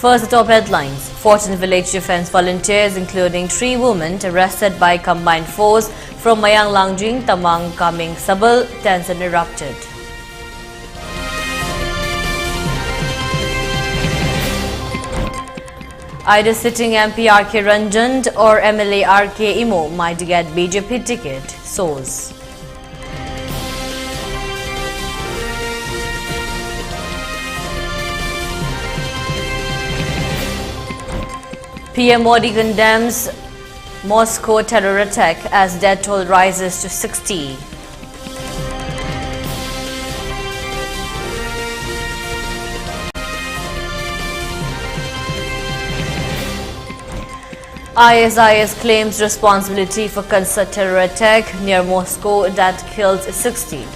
First, the top headlines. 14 village defense volunteers, including 3 women, arrested by combined force from Mayang Langjing, Tamang, Kaming Sabal. Tension erupted. Either sitting MP R.K. Ranjan or MLA R.K. Imo might get BJP ticket, source. PM Modi condemns Moscow terror attack as death toll rises to 60. ISIS claims responsibility for concerted terror attack near Moscow that killed 60.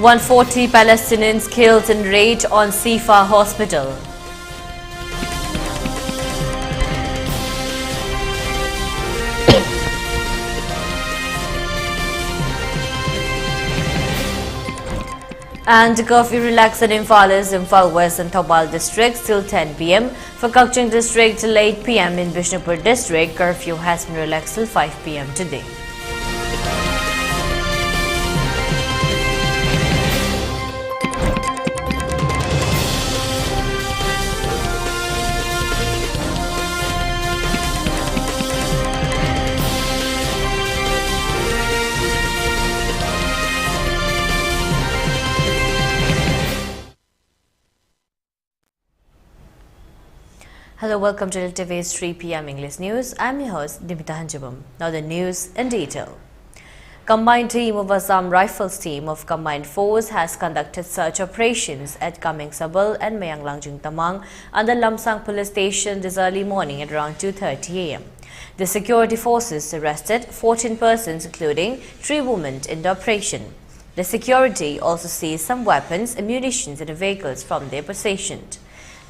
"140 Palestinians killed in raid on Sifa hospital." And curfew relaxed in Imphal West and Thopal districts till 10 p.m. For Kakching district till 8 p.m. In Bishnupur district, curfew has been relaxed till 5 p.m. today. Hello, welcome to ELITETV's 3 p.m. English News. I'm your host, Deemita. Now the news in detail. Combined team of Assam Rifles team of Combined Force has conducted search operations at Kaming Sabal and Mayang Langjing Tamang under Lamsang police station this early morning at around 2:30 a.m. The security forces arrested 14 persons, including 3 women, in the operation. The security also seized some weapons, ammunition, and vehicles from their possession.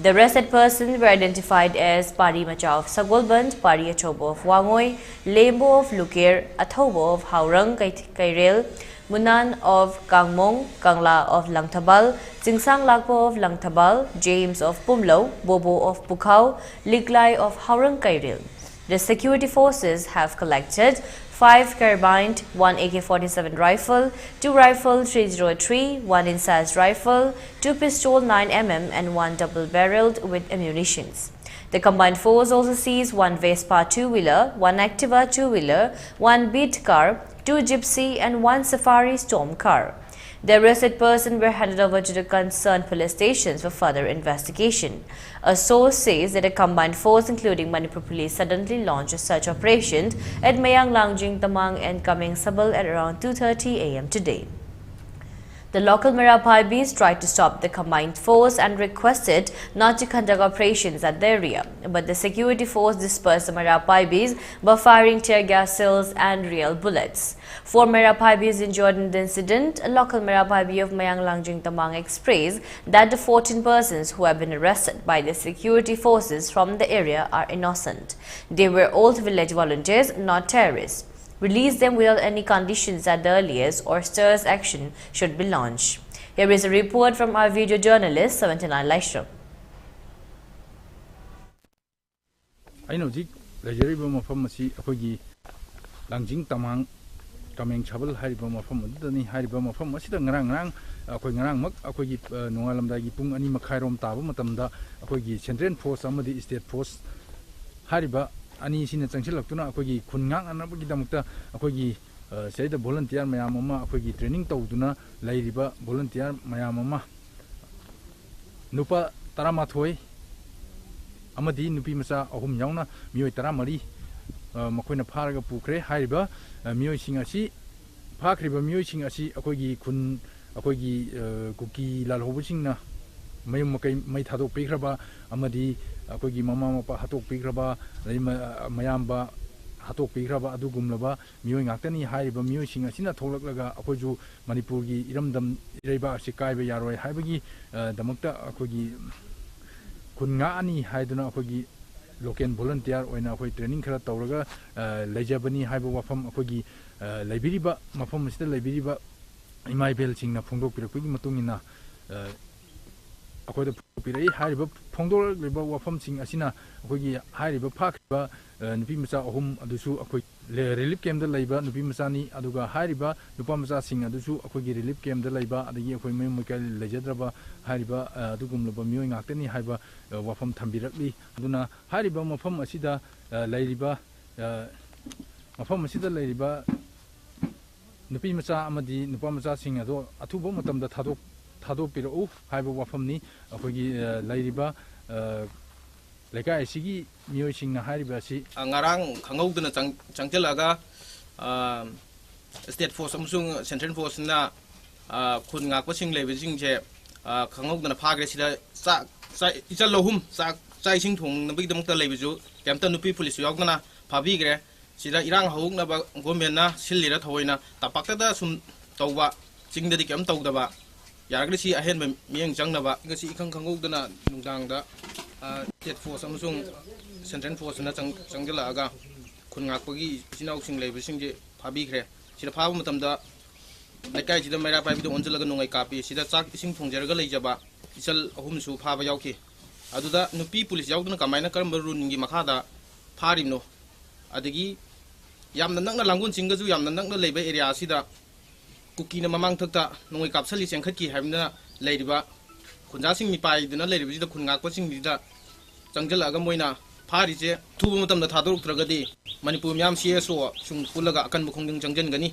The arrested persons were identified as Pari Macha of Sagolband, Pari Achobo of Wangoy, Lembo of Lukir, Athobo of Haurang Kairel, Munan of Kangmong, Kangla of Langtabal, Jingsang Lakpo of Langtabal, James of Pumlo, Bobo of Pukhao, Liglai of Haurang Kairel. The security forces have collected 5 carbine, 1 AK-47 rifle, 2 rifle 303, 1 incised rifle, 2 pistol 9mm and 1 double-barreled with ammunitions. The combined force also seized 1 Vespa 2-wheeler, 1 Activa 2-wheeler, 1 Beat car, 2 Gypsy and 1 Safari Storm car. The arrested persons were handed over to the concerned police stations for further investigation. A source says that a combined force, including Manipur police, suddenly launched a search operation at Mayang Langjing Tamang and Kaming Sabal at around 2:30 a.m. today. The local Merapaibis tried to stop the combined force and requested not to conduct operations at the area, but the security force dispersed the Merapaibis by firing tear gas shells and real bullets. 4 Merapaibis injured in the incident. A local Merapaibi of Mayang Langjing Tamang expressed that the 14 persons who have been arrested by the security forces from the area are innocent. They were all village volunteers, not terrorists. Release them without any conditions at the earliest or stirs action should be launched. Here is a report from our video journalist 79 Laishram. I know the Lajaribum from Akogi Langjing Tamang coming trouble Haribum from Dani Haribum from Rang, Akoyangang, Akogi Noalam Dagipung, Anima Kairom Tabu Matamda, Akogi Central Force, Amadi State Force Hariba. Ani sina changchilak tuna akogi khungang anabagi damukta akogi saida volunteer mayam ama akogi training tawduna lairiba volunteer mayam ama nupa taramathoi amadi nupi macha ahum yauna mioi taramari makoina pharaga pukre haiba mioi singa si phakriba mioi singa si akogi khun akogi kuki lalhobusingna mayum makai mai thadok pekraba amadi akogi mama mapa hatok pigraba mayamba hatok pigraba adugumlaba mioi ngaktani haiba mioi singa sina tholaklaga akoju manipurgi iramdam ireba sikaiba yaroi haibagi damakta akogi kunga ani haiduna akogi local volunteer oina akhoi training khara tawraga lejabani haiba wafam akhogi laibiriba mafam asida laibiriba imai bel singna phongdok pirakpigi matungina akhoi da pirai hariba phongdok liba wafam sing asina akhogi hariba phakba nupi macha ahum adusu akhoi relief camp da laiba nupi macha ni aduga hariba nupa macha sing adusu akhogi relief camp da laiba adagi akhoi mai mai kal lejadraba hariba adugum loba mioi ngaktani haiba wafam thambirakli aduna hariba mafam asida lairiba mafam asida lairiba nupi macha amadi nupa macha sing ado athubo matamda thadok pirau haiba wafam ni akhogi lairiba lekai sigi mioi sing na hariba si ngarang khangau dana changtelaga state force amsung central force na khun ngak pa sing lebe sing je khangau dana phagre sida sa ichal lohum sa sing thong na bigdam ta lebe ju kemta nupi police yok na phabi gre sida irang hauk na ba government na sillira thoina tapakta da sum tawba sing da kem tawdaba yaragre si ahen ba mieng jang na ba ngasi khangau dana nungdang da state force amsung central force na changjala aga khun ngak pagi sinau sing lebe sing je phabi gre sida phaba matam da lekai sida mera pai bi on jalaga nungai kapi sida chak ising thongjerga leijaba isal ahum su phaba yauki aduda nupi police yauduna kamaina karam rungi makhada pharimno adagi yamna nakna langun singa ju yamna nakna leiba area sida kuki na mamang thakta nungai kapsali sengkhatki haibna leiriba khunja sing mi pai dina leiriba sida khungak pa sing dida changjala ga moina phari je thubu matam da thadoruk tragadi manipur myam CSO sung pulaga akan bukhongding changjan gani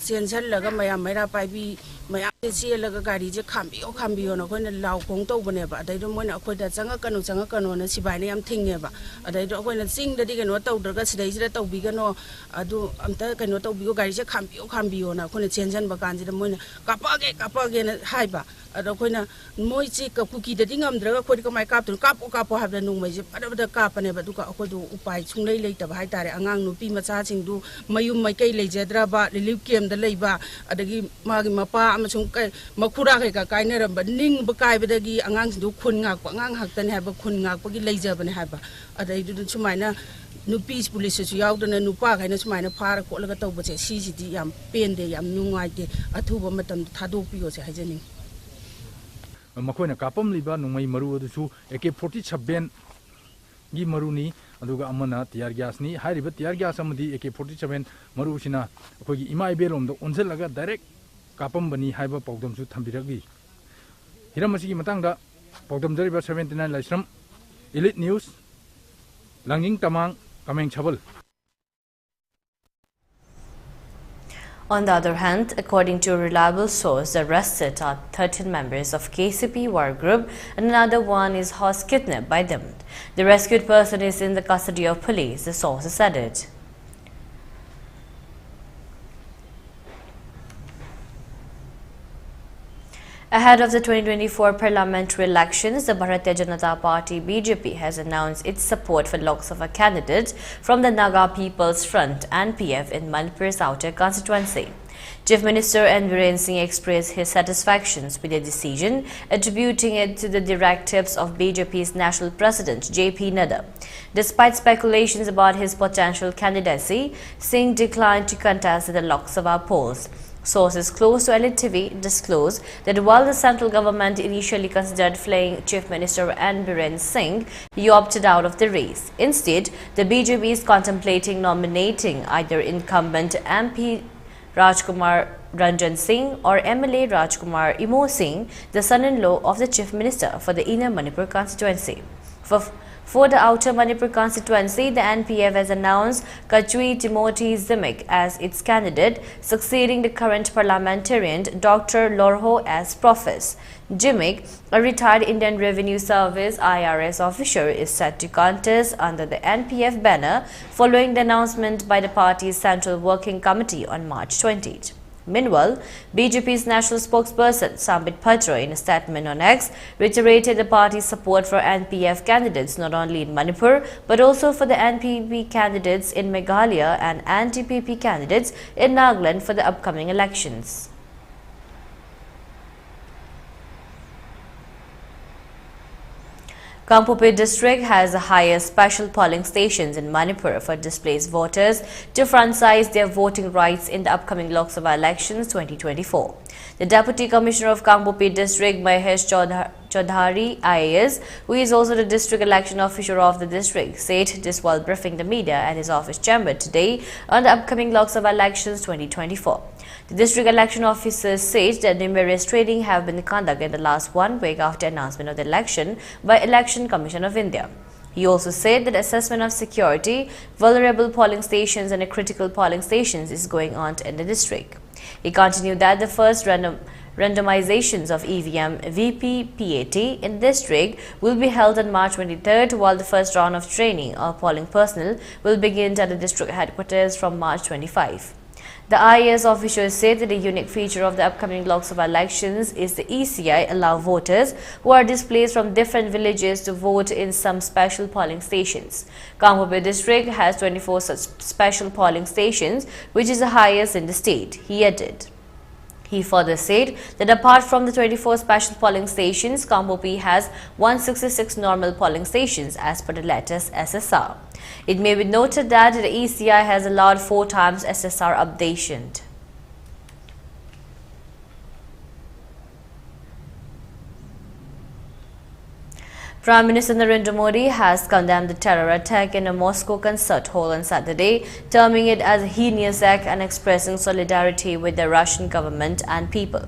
Sensan laga mayam mayra paibi mayam se laga gari je khambiyo na koina law kong to bane ba dai do moina khoi da changa kanu na sibai na yam thinge ba adai do koina sing da di kano to daga sidai sida to bi kano adu amta kano to bi go gari je khambiyo na koina sensan ba kan je da moina kapage na hai ba ado koina moi chi ka kuki da dingam draga khoi ka mai kap tu kapo ha da nung mai je ada kapane ba du ka khoi du upai chunglei lei ta ba hai tare angang nu pi macha sing du mayum mai kai lei jedra ba relief camp leiba adagi magi mapa amasung kai makura kai ka kaina ramba ning bakai badagi angang du khun ngak pa angang haktan ha ba khun ngak pa gi leija bane ha ba adai du sumaina nupi police su yaudana nupa kaina sumaina phara ko laga tawba che CCD yam pende yam nungai de athuba matam thadok piyo se hajani makoina kapam liba nungmai maru adusu AK47 gi maruni aduga amana tiar gas ni hariba tiar gas amadi AK47 maru sina akogi imai belom do onjelaga direct kapam bani haiba pawdam su thambiragi hiramasi gi matangda pawdam jariba 79 laisram elite news langing tamang kameng chabal. On the other hand, according to a reliable source, the arrested are 13 members of KCP war group and another one is horse kidnapped by them. The rescued person is in the custody of police, the sources added. Ahead of the 2024 parliamentary elections, the Bharatiya Janata Party BJP has announced its support for Lok Sabha candidate from the Naga People's Front (NPF) in Manipur's outer constituency. Chief Minister N. Biren Singh expressed his satisfactions with the decision, attributing it to the directives of BJP's national president JP Nadda. Despite speculations about his potential candidacy, Singh declined to contest in the Lok Sabha polls. Sources close to ELITETV disclosed that while the central government initially considered flaying Chief Minister N. Biren Singh, he opted out of the race. Instead, the BJP is contemplating nominating either incumbent MP Rajkumar Ranjan Singh or MLA Rajkumar Imo Singh, the son-in-law of the Chief Minister, for the inner Manipur constituency. For the outer Manipur constituency, the NPF has announced Kachui Timothy Zimik as its candidate, succeeding the current parliamentarian Dr. Lorho as Professor. Zimik, a retired Indian Revenue Service IRS officer, is set to contest under the NPF banner following the announcement by the party's Central Working Committee on March 20th. Meanwhile, BJP's national spokesperson Sambit Patra, in a statement on X, reiterated the party's support for NPF candidates not only in Manipur but also for the NPP candidates in Meghalaya and anti-PP candidates in Nagaland for the upcoming elections. Kangpokpi district has the highest special polling stations in Manipur for displaced voters to franchise their voting rights in the upcoming Lok Sabha elections 2024. The Deputy Commissioner of Kangpokpi district, Mahesh Chaudhary IAS, who is also the district election officer of the district, said this while briefing the media at his office chamber today on the upcoming Lok Sabha elections 2024. The district election officer said that numerous trading have been conducted in the last 1 week after announcement of the election by Election Commission of India. He also said that assessment of security, vulnerable polling stations and critical polling stations is going on in the district. He continued that the first randomizations of EVM VPPAT in the district will be held on March 23rd, while the first round of training of polling personnel will begin at the district headquarters from March 25. The IAS officials said that a unique feature of the upcoming Lok Sabha elections is the ECI allow voters who are displaced from different villages to vote in some special polling stations. Kangpokpi district has 24 such special polling stations, which is the highest in the state, he added. He further said that apart from the 24 special polling stations, Kangpokpi has 166 normal polling stations as per the latest SSR. It may be noted that the ECI has allowed 4 times SSR updation. Prime Minister Narendra Modi has condemned the terror attack in a Moscow concert hall on Saturday, terming it as a heinous act and expressing solidarity with the Russian government and people.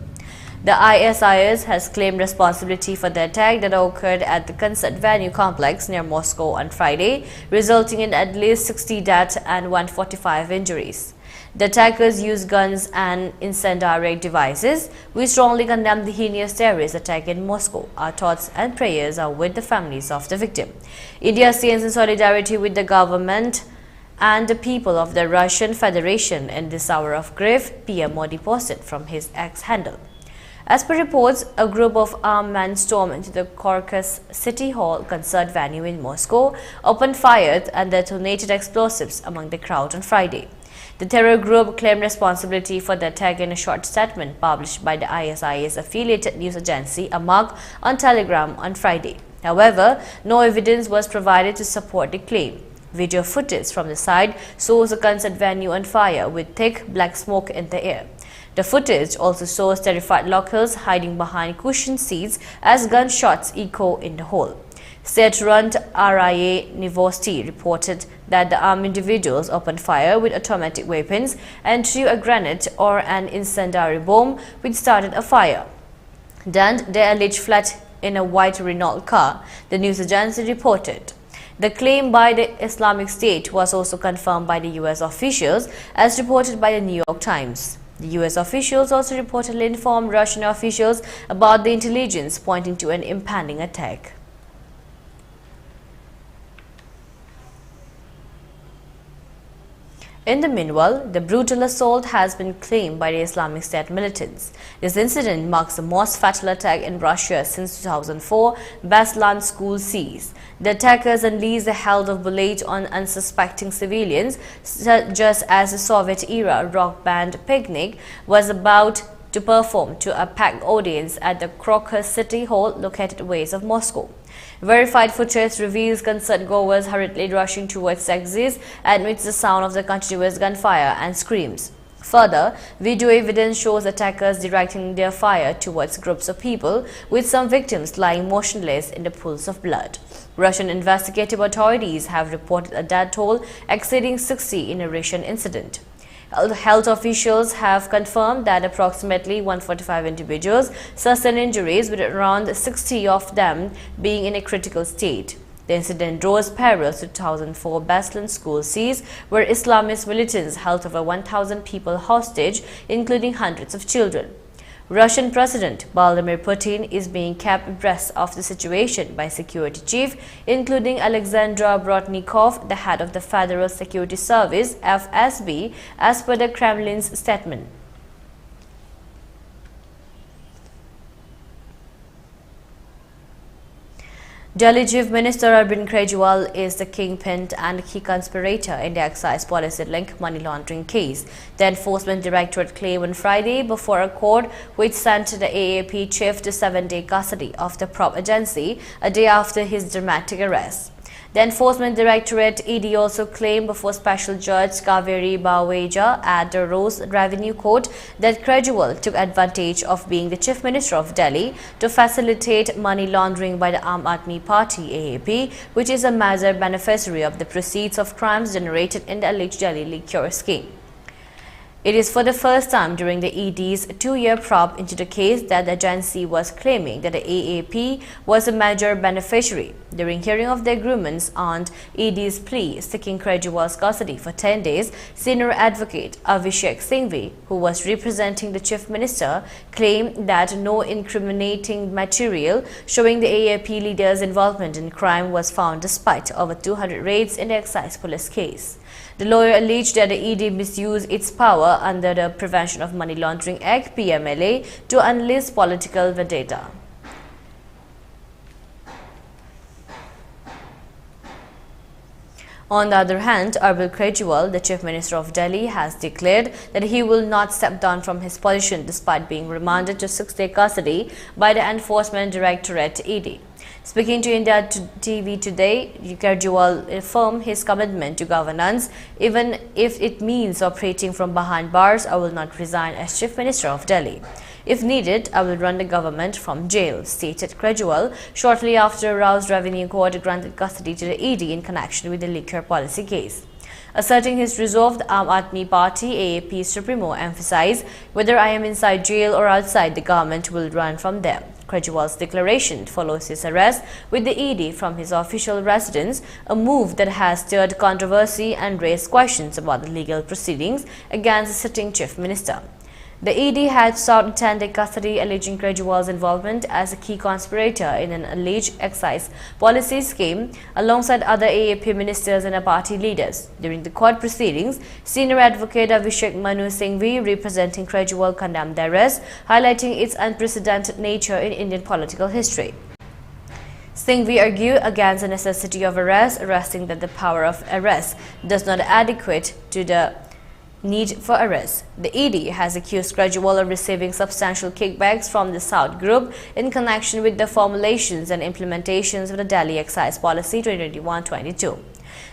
The ISIS has claimed responsibility for the attack that occurred at the concert venue complex near Moscow on Friday, resulting in at least 60 deaths and 145 injuries. The attackers used guns and incendiary devices. We strongly condemn the heinous terrorist attack in Moscow. Our thoughts and prayers are with the families of the victim. India stands in solidarity with the government and the people of the Russian Federation in this hour of grief, PM Modi posted from his X handle. As per reports, a group of armed men stormed into the Crocus City Hall concert venue in Moscow, opened fire and detonated explosives among the crowd on Friday. The terror group claimed responsibility for the attack in a short statement published by the ISIS affiliated news agency Amaq on Telegram on Friday. However, no evidence was provided to support the claim. Video footage from the site shows a concert venue on fire with thick black smoke in the air. The footage also shows terrified locals hiding behind cushioned seats as gunshots echo in the hall. State-run RIA Novosti reported that the armed individuals opened fire with automatic weapons and threw a grenade or an incendiary bomb which started a fire. Then they alleged fled in a white Renault car, the news agency reported. The claim by the Islamic State was also confirmed by the US officials as reported by the New York Times. The US officials also reportedly informed Russian officials about the intelligence pointing to an impending attack. In the meanwhile, the brutal assault has been claimed by the Islamic State militants. This incident marks the most fatal attack in Russia since 2004 Beslan school seized. The attackers unleashed a hell of bullets on unsuspecting civilians, just as the Soviet-era rock band Picnic was about to perform to a packed audience at the Crocus City Hall located west of Moscow. Verified footage reveals concert-goers hurriedly rushing towards exits amidst the sound of the continuous gunfire and screams. Further, video evidence shows attackers directing their fire towards groups of people, with some victims lying motionless in the pools of blood. Russian investigative authorities have reported a death toll exceeding 60 in a recent incident. Health officials have confirmed that approximately 145 individuals sustained injuries, with around 60 of them being in a critical state. The incident draws parallels to 2004 Beslan school siege, where Islamist militants held over 1,000 people hostage, including hundreds of children. Russian President Vladimir Putin is being kept abreast of the situation by security chief, including Alexander Brodnikov, the head of the Federal Security Service (FSB), as per the Kremlin's statement. Delhi Chief Minister Arvind Kejriwal is the kingpin and key conspirator in the excise policy link money laundering case. The Enforcement Directorate claimed on Friday before a court which sent the AAP chief to 7-day custody of the prop agency a day after his dramatic arrest. The Enforcement Directorate ED also claimed before Special Judge Kaveri Baweja at the Rose Revenue Court that Kejriwal took advantage of being the Chief Minister of Delhi to facilitate money laundering by the Aam Aadmi Party AAP, which is a major beneficiary of the proceeds of crimes generated in the alleged Delhi liquor scheme. It is for the first time during the ED's 2-year probe into the case that the agency was claiming that the AAP was a major beneficiary. During hearing of the agreements on ED's plea seeking Kejriwal's custody for 10 days, senior advocate Abhishek Singhvi, who was representing the Chief Minister, claimed that no incriminating material showing the AAP leader's involvement in crime was found despite over 200 raids in the excise police case. The lawyer alleged that the ED misused its power under the Prevention of Money Laundering Act (PMLA) to unleash political vendetta. On the other hand, Arvind Kejriwal, the Chief Minister of Delhi, has declared that he will not step down from his position despite being remanded to 6-day custody by the Enforcement Directorate ED. Speaking to India TV today, Kejriwal affirmed his commitment to governance. Even if it means operating from behind bars, I will not resign as Chief Minister of Delhi. If needed, I will run the government from jail, stated Kejriwal shortly after Rao's Revenue Court granted custody to the ED in connection with the liquor policy case. Asserting his resolve, the Aam Aadmi Party AAP Supremo emphasized, whether I am inside jail or outside, the government will run from them. Kejriwal's declaration follows his arrest with the ED from his official residence, a move that has stirred controversy and raised questions about the legal proceedings against the sitting Chief Minister. The ED had sought 10-day custody, alleging Kejriwal's involvement as a key conspirator in an alleged excise policy scheme alongside other AAP ministers and party leaders. During the court proceedings, senior advocate Abhishek Manu Singhvi, representing Kejriwal, condemned the arrest, highlighting its unprecedented nature in Indian political history. Singhvi argued against the necessity of arresting that the power of arrest does not adequate to the need for arrest. The ED has accused Kejriwal of receiving substantial kickbacks from the South Group in connection with the formulations and implementations of the Delhi Excise Policy 2021-22.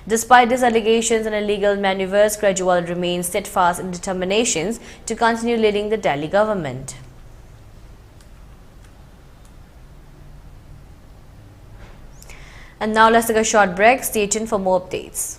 Despite these allegations and illegal maneuvers, Kejriwal remains steadfast in determinations to continue leading the Delhi government. And now let's take a short break. Stay tuned for more updates.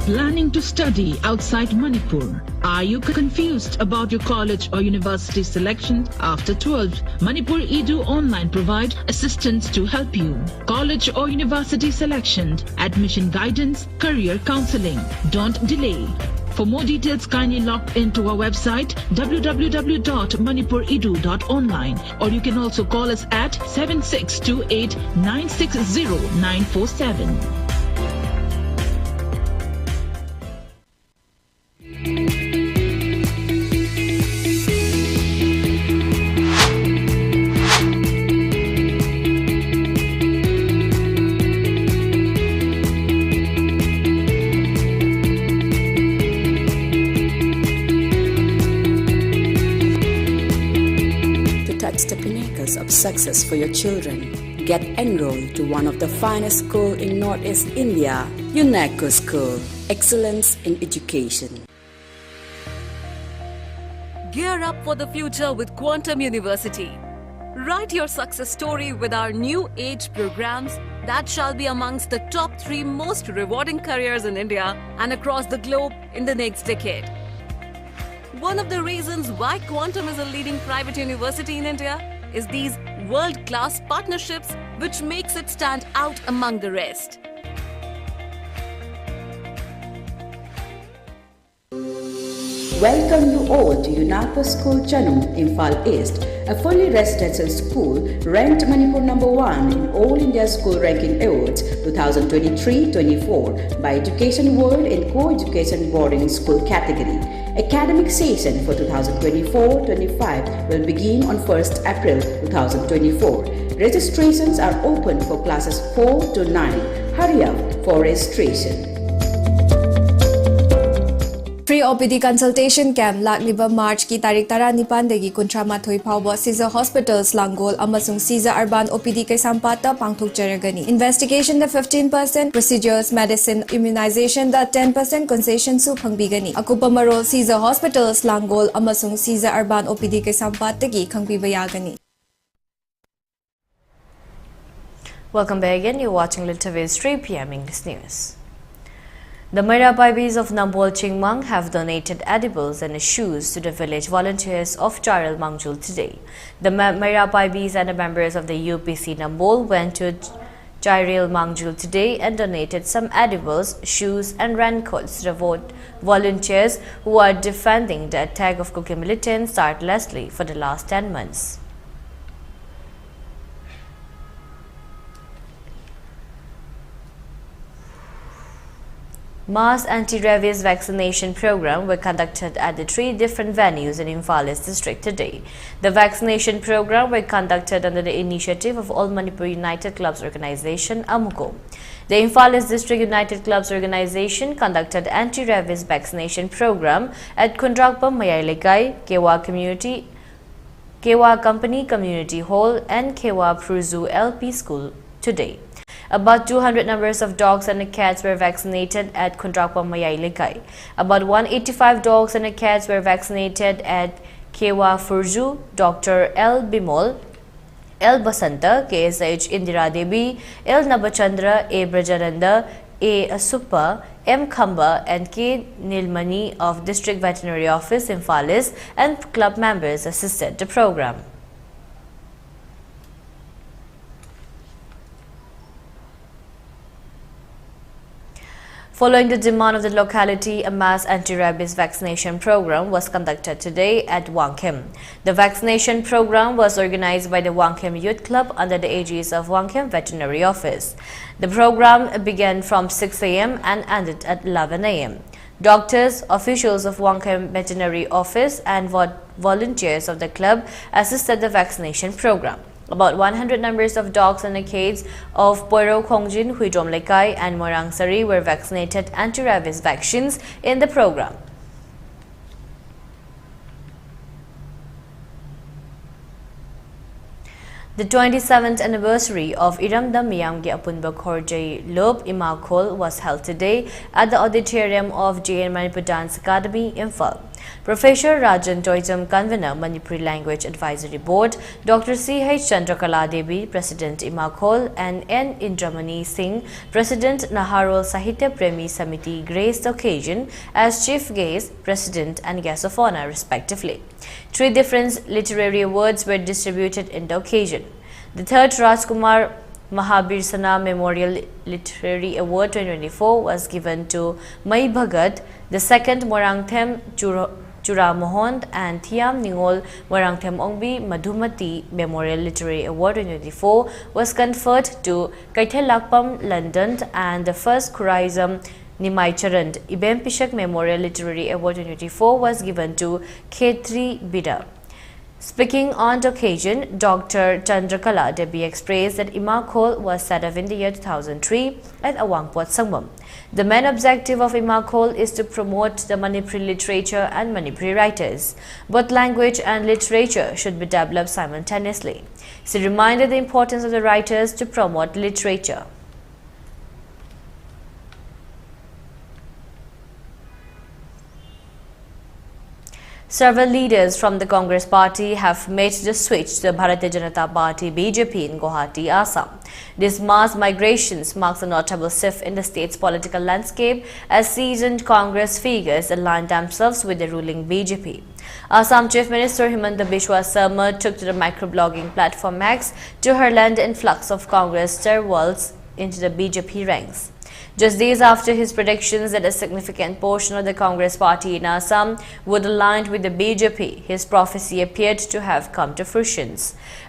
Planning to study outside Manipur? Are you confused about your college or university selection after 12? Manipur Edu Online provide assistance to help you. College or university selection, admission guidance, career counseling. Don't delay. For more details, kindly log into our website www.manipuredu.online, or you can also call us at 7628 960 947. The pinnacles of success for your children. Get enrolled to one of the finest schools in Northeast India, UNESCO School. Excellence in education. Gear up for the future with Quantum University. Write your success story with our new age programs that shall be amongst the top 3 most rewarding careers in India and across the globe in the next decade. One of the reasons why Quantum is a leading private university in India is these world-class partnerships, which makes it stand out among the rest. Welcome you all to UNESCO School Chanum, Imphal East, a fully residential school ranked Manipur #1 in All India School Ranking Awards 2023-24 by Education World in Co-Education Boarding School category. Academic session for 2024-25 will begin on 1st April 2024. Registrations are open for classes 4 to 9. Hurry up for registration. Free OPD consultation camp lakliba March ki tarik 19 dagi 38 phawba Caesar Hospitals Langol amasung Caesar Urban OPD Kaisampata pangthokjaragani. Investigation da 15%, procedures, medicine, immunization da 10% concession su phangbigani. Akupa marol Caesar Hospitals Langol amasung Caesar Urban OPD Kaisampata gi khangbibayagani. Welcome back again. You're watching ELITETV's 3 p.m. English News. The Maira Baibis of Nambol Chingmang have donated edibles and shoes to the village volunteers of Charil Mangjul today. The Maira Baibis and the members of the UPC Nambol went to Charil Mangjul today and donated some edibles, shoes and raincoats to the volunteers who are defending the attack of Kuki militants tirelessly for the last 10 months. Mass anti-rabies vaccination program were conducted at the 3 different venues in Imphal East district today. The vaccination program were conducted under the initiative of All Manipur United Clubs Organization, AMUCO. The Imphal East District United Clubs Organization conducted anti-rabies vaccination program at Kundrakpa Mayailekai, Kewa Company Community Hall and Kewa Pruzu LP School today. About 200 numbers of dogs and cats were vaccinated at Kundrakpa Mayailekai. About 185 dogs and cats were vaccinated at Kewa Furju, Dr. L. Bimol, L. Basanta, KSH Indira Devi, L. Nabachandra, A. Brajananda, A. Asuppa, M. Khamba and K. Nilmani of District Veterinary Office Imphal East and club members assisted the program. Following the demand of the locality, a mass anti-rabies vaccination program was conducted today at Wangkhem. The vaccination program was organized by the Wangkhem Youth Club under the aegis of Wangkhem Veterinary Office. The program began from 6 a.m. and ended at 11 a.m. Doctors, officials of Wangkhem Veterinary Office and volunteers of the club assisted the vaccination program. About 100 numbers of dogs and cats of Poiro Khongjin, Huidrom Lekai and Morangsari were vaccinated anti-rabies vaccines in the program. The 27th anniversary of Iramdam Miyamgi Apunba Khorjai Lob Imakhol was held today at the auditorium of English and Manipuri Dance Academy, Imphal. Professor Rajan Toitam, Convener, Manipuri Language Advisory Board, Dr. C.H. Chandrakala Devi, President Imakhol, and N. Indramani Singh, President Naharol Sahitya Premi Samiti, graced the occasion as Chief Guest, President, and Guest of Honor, respectively. 3 different literary awards were distributed in the occasion. The 3rd Rajkumar Mahabir Sana Memorial Literary Award 2024 was given to Mai Bhagat. The 2nd Morangthem Chura Mohon and Thiam Ningol Morangthem Ongbi Madhumati Memorial Literary Award 2024 was conferred to Kaithel Lakpam London, and the 1st Kuraizam Nimai Charand Ibem Pishak Memorial Literary Award 2024 was given to Khetri Bida. Speaking on the occasion, Dr. Chandrakala Devi expressed that Imakhol was set up in the year 2003 at Awangpot Sangmam. The main objective of Imakhol is to promote the Manipuri literature and Manipuri writers. Both language and literature should be developed simultaneously. She reminded the importance of the writers to promote literature. Several leaders from the Congress party have made the switch to the Bharatiya Janata Party BJP in Guwahati, Assam. This mass migration marks a notable shift in the state's political landscape as seasoned Congress figures align themselves with the ruling BJP. Assam Chief Minister Himanta Biswa Sarma took to the microblogging platform X to herald the influx of Congress stalwarts into the BJP ranks. Just days after his predictions that a significant portion of the Congress party in Assam would align with the BJP, his prophecy appeared to have come to fruition.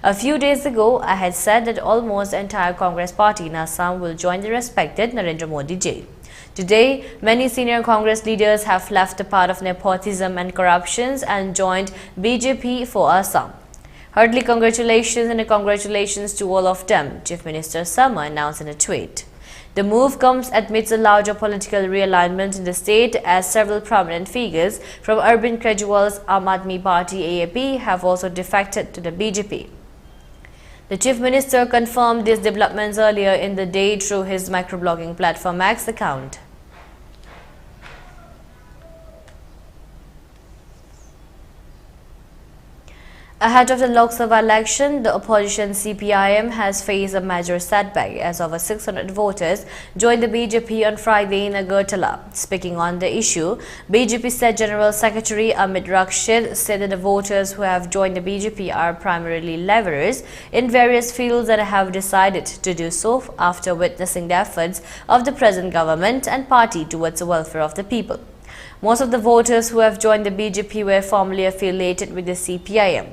A few days ago, I had said that almost the entire Congress party in Assam will join the respected Narendra Modi ji. Today, many senior Congress leaders have left the path of nepotism and corruptions and joined BJP for Assam. Heartily congratulations and congratulations to all of them, Chief Minister Sama announced in a tweet. The move comes amidst a larger political realignment in the state as several prominent figures from Urban Kejriwal's Aam Aadmi Party AAP have also defected to the BJP. The Chief Minister confirmed these developments earlier in the day through his microblogging platform X account. Ahead of the Lok Sabha election, the opposition CPIM has faced a major setback as over 600 voters joined the BJP on Friday in Agartala. Speaking on the issue, BJP State General Secretary Amit Rakshit said that the voters who have joined the BJP are primarily laborers in various fields and have decided to do so after witnessing the efforts of the present government and party towards the welfare of the people. Most of the voters who have joined the BJP were formerly affiliated with the CPIM.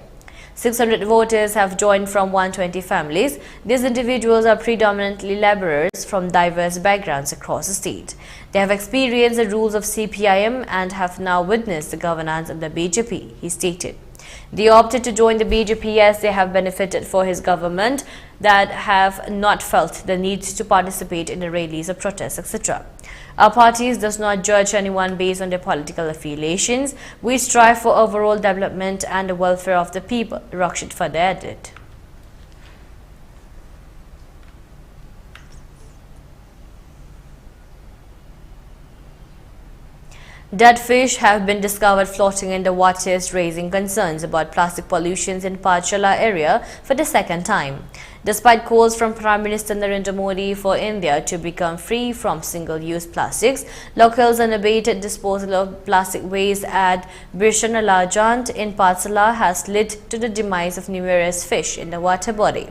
600 voters have joined from 120 families. These individuals are predominantly laborers from diverse backgrounds across the state. They have experienced the rules of CPIM and have now witnessed the governance of the BJP, he stated. They opted to join the BJP as they have benefited for his government that have not felt the need to participate in the rallies or protests, etc. Our parties does not judge anyone based on their political affiliations. We strive for overall development and the welfare of the people, Rakshit further added. Dead fish have been discovered floating in the waters, raising concerns about plastic pollution in Patala area for the second time. Despite calls from Prime Minister Narendra Modi for India to become free from single-use plastics, locals unabated disposal of plastic waste at Birshanala Jant in Patala has led to the demise of numerous fish in the water body.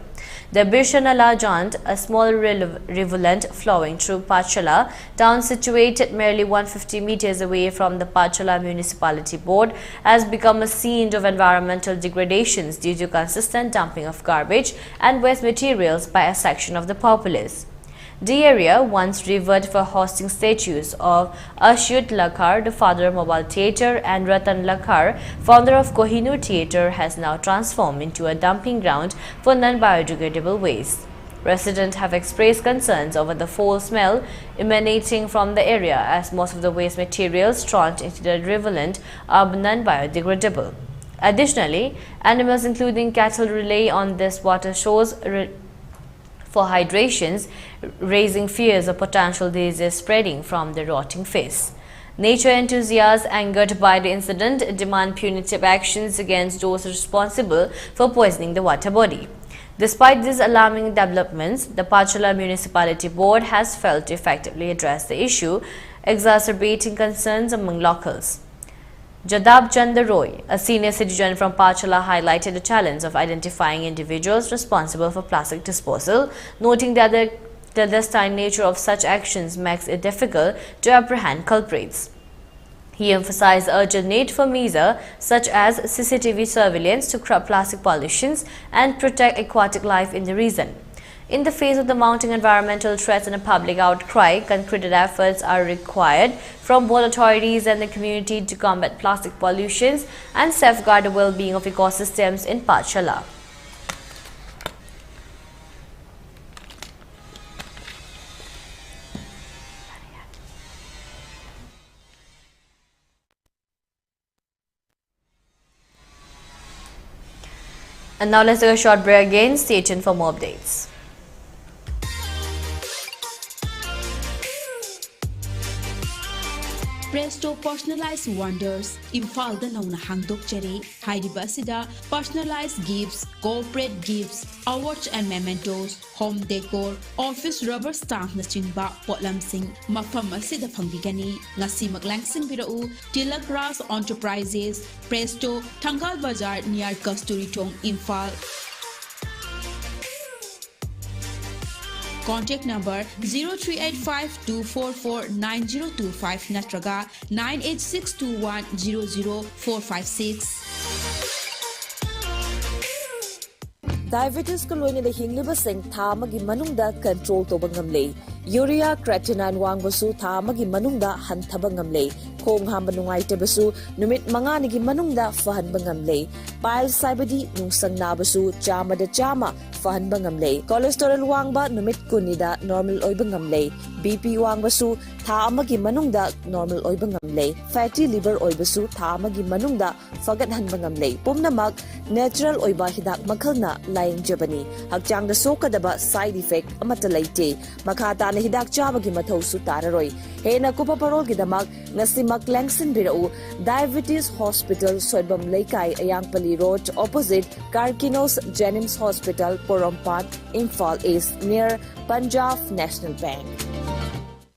The Birshanala Jant, a small rivulet flowing through Patala town situated merely 150 meters away from the Patala Municipality Board, has become a scene of environmental degradations due to consistent dumping of garbage and waste materials by a section of the populace. The area, once revered for hosting statues of Ashyut Lakhar, the father of mobile theatre, and Ratan Lakhar, founder of Kohinoor Theatre, has now transformed into a dumping ground for non-biodegradable waste. Residents have expressed concerns over the foul smell emanating from the area, as most of the waste materials thrown into the rivulet are non-biodegradable. Additionally, animals including cattle rely on this water source for hydrations, raising fears of potential disease spreading from the rotting fish. Nature enthusiasts, angered by the incident, demand punitive actions against those responsible for poisoning the water body. Despite these alarming developments, the Patala Municipality Board has failed to effectively address the issue, exacerbating concerns among locals. Jadab Chandra Roy, a senior citizen from Patala, highlighted the challenge of identifying individuals responsible for plastic disposal, noting that the clandestine nature of such actions makes it difficult to apprehend culprits. He emphasized the urgent need for measures such as CCTV surveillance to curb plastic pollutions and protect aquatic life in the region. In the face of the mounting environmental threats and a public outcry, concerted efforts are required from both authorities and the community to combat plastic pollution and safeguard the well-being of ecosystems in Patala. And now let's take a short break again. Stay tuned for more updates. Presto Personalized Wonders, Imphal Nauna Hangdok Cherry, Haidibasida, Personalized Gifts, Corporate Gifts, Awards and Mementos, Home Decor, Office Rubber Stamp Nachingba, Potlam Singh, Mafamasida Pangigani, Nasimak Langsing Birau, Tilak Ras Enterprises, Presto, Tangal Bazar near Kasturi Tong, Imphal. Contact number 0385-244-9025 natraga 98621-00456. Diabetes ka loina da hingliba sing tha amagi manungda control to bangamle Urea creatinine wangbasu tha amagi manungda hanthaba ngamle. Khong hamba nungaitabasu numit manganigi manungda fahanba ngamle. Piles saibadi nungsang nabasu chamada chama fahanba ngamle. Cholesterol wangba numit kunida normal oiba ngamle. BP wangbasu tha amagi manungda normal oiba ngamle. Fatty liver oibasu tha amagi manungda fagat hanba ngamle. Pumnamak natural oiba hidak makhalna laying jabani. Hakchangda sokadaba side effect amata laite. Makhata na hidak chabagi mathau su tararoi. Hena kupa parol gidamak ngasimak langsin birau Diabetes Hospital Soibam Laikai Ayangpali Road opposite Karkinos Jennings Hospital Porompat Imphal East near Punjab National Bank.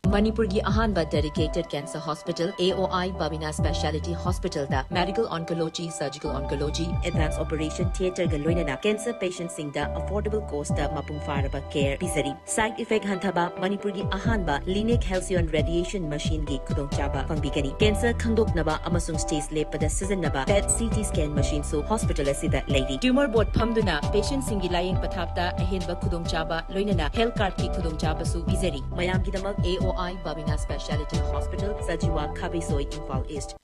Manipur gi ahanba dedicated cancer hospital AOI Babina Speciality Hospital da medical oncology, surgical oncology, advanced operation theater ga loinana cancer patients sing da affordable cost da mapung faraba care pisari. Side effect hantaba Manipur gi ahanba Lineage Halcyon radiation machine gi khudong chaba pangbigani. Cancer khangdoknaba amasung stage lepada siznaba PET CT scan machine so hospital asida lady. Tumor board phamduna patient singi laying pathapta ahenba khudong chaba loinana health card ki khudong chaba su pisari. Mayam gi damak AOI Babina Speciality Hospital, Sajiwa Kabisoi, Imphal East.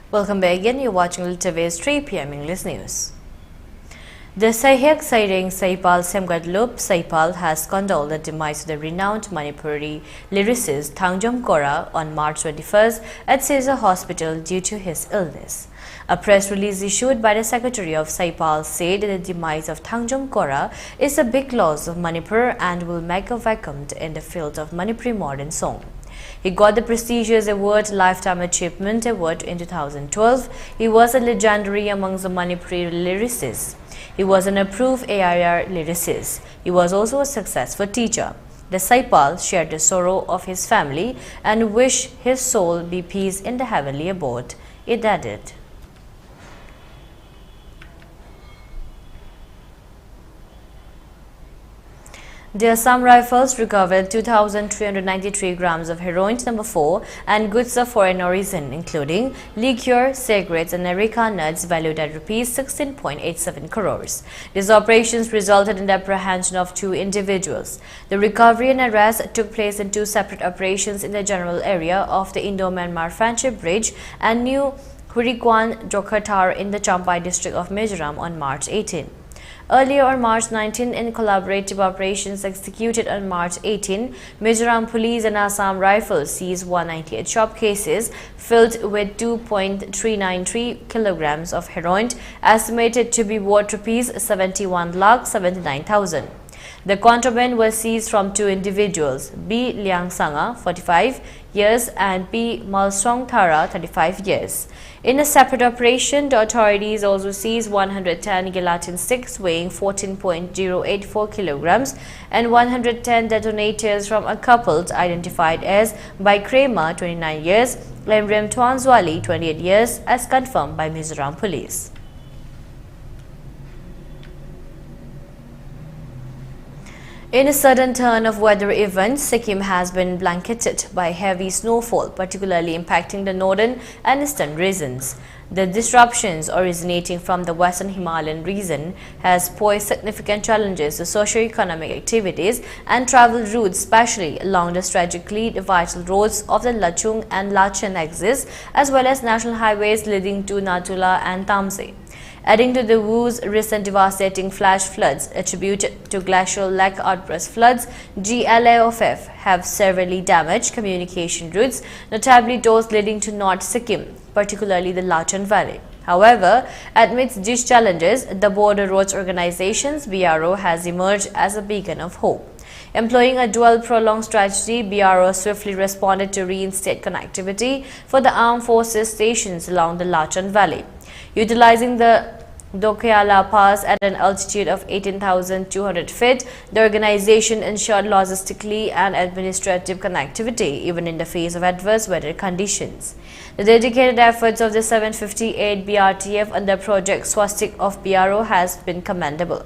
Welcome back again. You're watching ELITETV's 3 p.m. English News. The Saihek Saireng Saipal Semgadlup Saipal has condoled the demise of the renowned Manipuri lyricist Thangjom Kora on March 21st at Seizures Hospital due to his illness. A press release issued by the Secretary of Saipal said the demise of Thangjom Kora is a big loss of Manipur and will make a vacuum in the field of Manipuri modern song. He got the prestigious award Lifetime Achievement Award in 2012. He was a legendary amongst the Manipuri lyricists. He was an approved AIR lyricist. He was also a successful teacher. The Saipal shared the sorrow of his family and wished his soul be peace in the heavenly abode. It added. The Assam Rifles recovered 2,393 grams of heroin number 4 and goods of foreign origin, including liquor, cigarettes and areca nuts valued at Rs 16.87 crores. These operations resulted in the apprehension of 2 individuals. The recovery and arrest took place in 2 separate operations in the general area of the Indo-Myanmar Friendship Bridge and New Hurikwan Jokhatar in the Champai district of Mizoram on March 18. Earlier on March 19, in collaborative operations executed on March 18, Mizoram Police and Assam Rifles seized 198 shop cases filled with 2.393 kilograms of heroin, estimated to be worth Rs 71,79,000. The contraband was seized from 2 individuals, B. Liang Sanga, 45 years, and P. Malsong Thara, 35 years. In a separate operation, the authorities also seized 110 gelatin sticks weighing 14.084 kilograms and 110 detonators from a couple identified as by Krema, 29 years, and Rem Tuanzwali, 28 years, as confirmed by Mizoram Police. In a sudden turn of weather events, Sikkim has been blanketed by heavy snowfall, particularly impacting the northern and eastern regions. The disruptions originating from the western Himalayan region has posed significant challenges to socio-economic activities and travel routes, especially along the strategically vital roads of the Lachung and Lachen axis, as well as national highways leading to Natula and Tamse. Adding to the WU's recent devastating flash floods attributed to glacial lake outburst floods, GLAOF have severely damaged communication routes, notably those leading to North Sikkim, particularly the Lachen Valley. However, amidst these challenges, the Border Roads Organization's BRO has emerged as a beacon of hope. Employing a dual prolonged strategy, BRO swiftly responded to reinstate connectivity for the armed forces stations along the Lachen Valley. Utilizing the Dokyala Pass at an altitude of 18,200 feet, the organization ensured logistically and administrative connectivity even in the face of adverse weather conditions. The dedicated efforts of the 758 BRTF under Project Swastik of BRO has been commendable.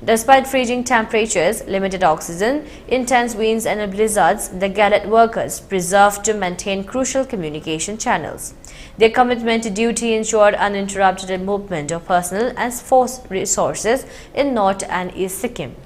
Despite freezing temperatures, limited oxygen, intense winds and blizzards, the gallant workers preserved to maintain crucial communication channels. Their commitment to duty ensured uninterrupted movement of personnel and force resources in North and East Sikkim.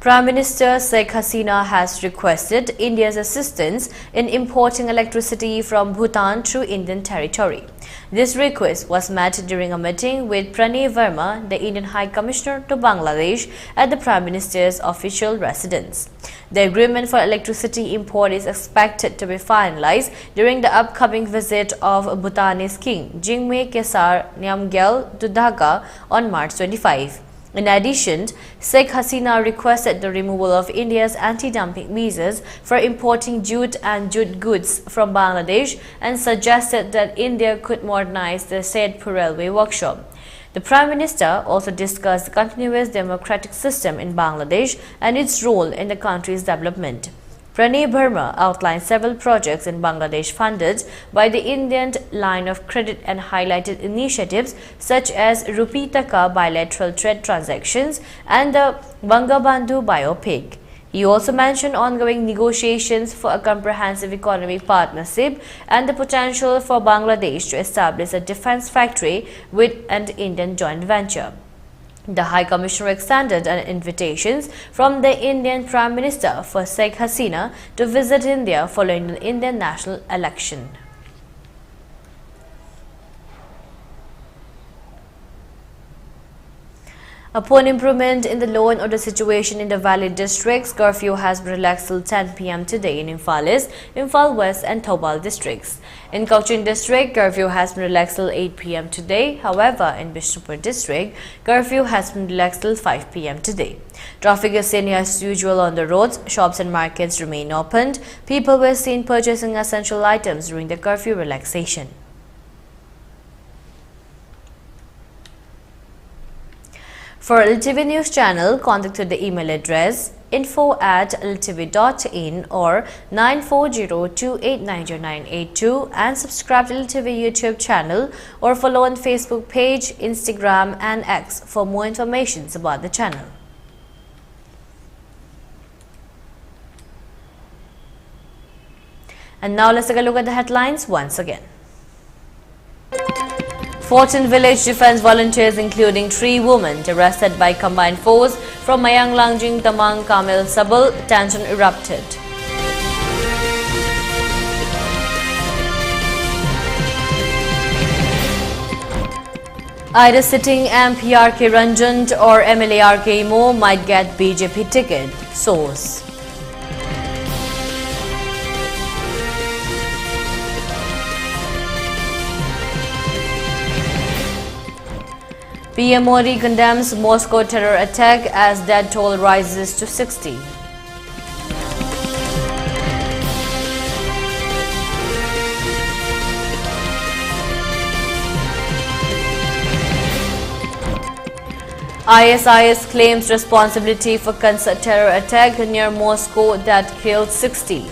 Prime Minister Sheikh Hasina has requested India's assistance in importing electricity from Bhutan through Indian territory. This request was met during a meeting with Pranay Verma, the Indian High Commissioner to Bangladesh, at the Prime Minister's official residence. The agreement for electricity import is expected to be finalized during the upcoming visit of Bhutanese King Jingme Kesar Namgyal to Dhaka on March 25. In addition, Sheikh Hasina requested the removal of India's anti-dumping measures for importing jute and jute goods from Bangladesh and suggested that India could modernize the Saidpur railway workshop. The Prime Minister also discussed the continuous democratic system in Bangladesh and its role in the country's development. Pranay Verma outlined several projects in Bangladesh funded by the Indian line of credit and highlighted initiatives such as Rupee Taka bilateral trade transactions and the Bangabandhu biopic. He also mentioned ongoing negotiations for a comprehensive economic partnership and the potential for Bangladesh to establish a defense factory with an Indian joint venture. The High Commissioner extended an invitation from the Indian Prime Minister for Sheikh Hasina to visit India following the Indian national election. Upon improvement in the law and order situation in the Valley districts, curfew has been relaxed till 10 p.m. today in Imphal East, Imphal West and Thoubal districts. In Cochin district, curfew has been relaxed till 8 p.m. today. However, in Bishnupur district, curfew has been relaxed till 5 p.m. today. Traffic is seen as usual on the roads. Shops and markets remain opened. People were seen purchasing essential items during the curfew relaxation. For ELITETV News channel, contact to the email address info@elitv.in or 9402890982 and subscribe to ELITETV YouTube channel or follow on Facebook page, Instagram and X for more information about the channel. And now let's take a look at the headlines once again. 14 village defense volunteers including 3 women arrested by combined force from Mayang Langjing Tamang Kamil Sabal. Tension erupted. Either sitting MP RK Ranjan or MLA RK Mo might get BJP ticket. Source. PM Modi condemns Moscow terror attack as death toll rises to 60. ISIS claims responsibility for concert terror attack near Moscow that killed 60.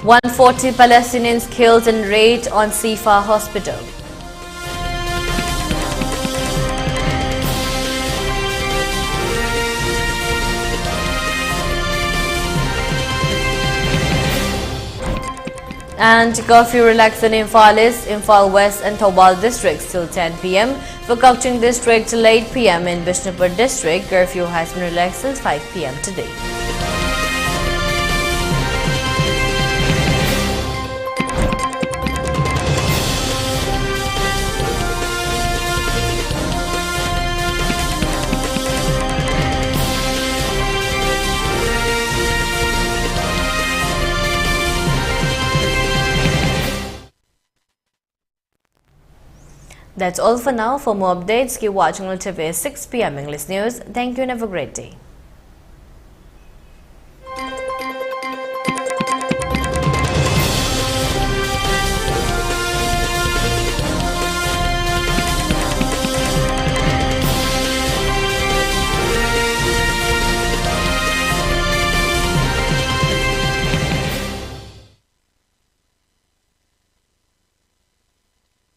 $140 Palestinians killed in raid on Sifa hospital. And curfew relaxed in Imphal East, Imphal West and Thoubal districts till 10 p.m. For Cochin district till 8 p.m. in Bishnupur district, curfew has been relaxed till 5 p.m. today. That's all for now. For more updates, keep watching ELITETV 6 p.m. English News. Thank you and have a great day.